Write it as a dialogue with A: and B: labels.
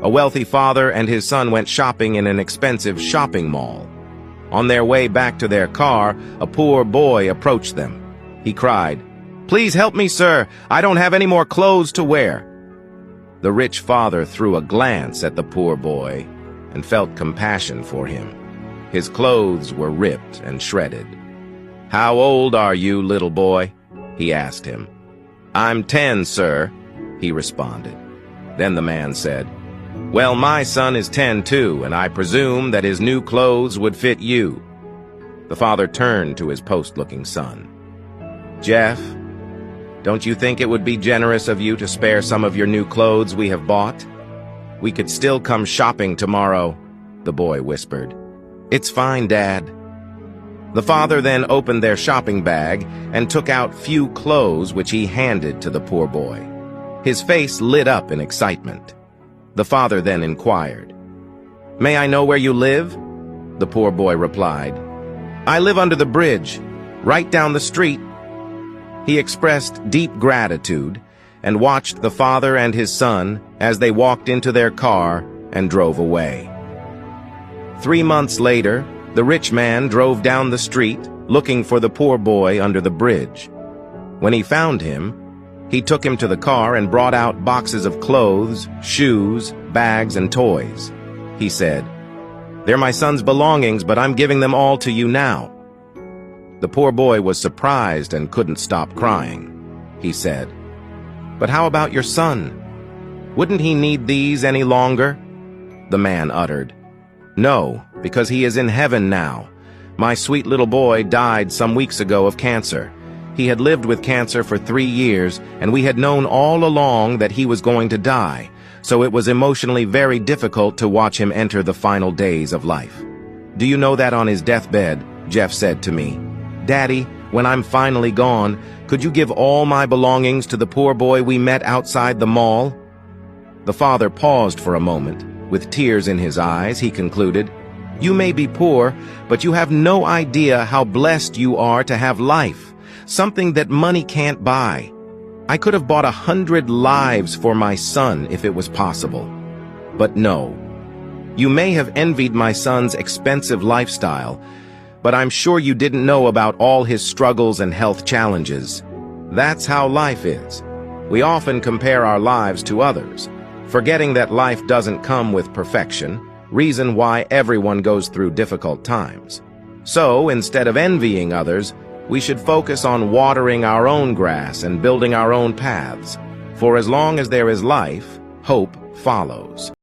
A: A wealthy father and his son went shopping in an expensive shopping mall. On their way back to their car, a poor boy approached them. He cried, "Please help me, sir. I don't have any more clothes to wear." The rich father threw a glance at the poor boy and felt compassion for him. His clothes were ripped and shredded. "How old are you, little boy?" he asked him. "I'm 10, sir," he responded. Then the man said, "Well, my son is 10 too, and I presume that his new clothes would fit you." The father turned to his post-looking son. "Jeff, don't you think it would be generous of you to spare some of your new clothes we have bought? We could still come shopping tomorrow," the boy whispered. "It's fine, Dad." The father then opened their shopping bag and took out few clothes which he handed to the poor boy. His face lit up in excitement. The father then inquired, "May I know where you live?" The poor boy replied, "I live under the bridge, right down the street." He expressed deep gratitude and watched the father and his son as they walked into their car and drove away. 3 months later, the rich man drove down the street looking for the poor boy under the bridge. When he found him, he took him to the car and brought out boxes of clothes, shoes, bags, and toys. He said, "They're my son's belongings, but I'm giving them all to you now." The poor boy was surprised and couldn't stop crying. He said, "But how about your son? Wouldn't he need these any longer?" The man uttered, "No, because he is in heaven now. My sweet little boy died some weeks ago of cancer. He had lived with cancer for 3 years, and we had known all along that he was going to die, so it was emotionally very difficult to watch him enter the final days of life. Do you know that on his deathbed, Jeff said to me, 'Daddy, when I'm finally gone, could you give all my belongings to the poor boy we met outside the mall?'" The father paused for a moment. With tears in his eyes, he concluded, "You may be poor, but you have no idea how blessed you are to have life, something that money can't buy. I could have bought 100 lives for my son if it was possible. But no. You may have envied my son's expensive lifestyle, but I'm sure you didn't know about all his struggles and health challenges. That's how life is. We often compare our lives to others, forgetting that life doesn't come with perfection, reason why everyone goes through difficult times. So, instead of envying others, we should focus on watering our own grass and building our own paths. For as long as there is life, hope follows."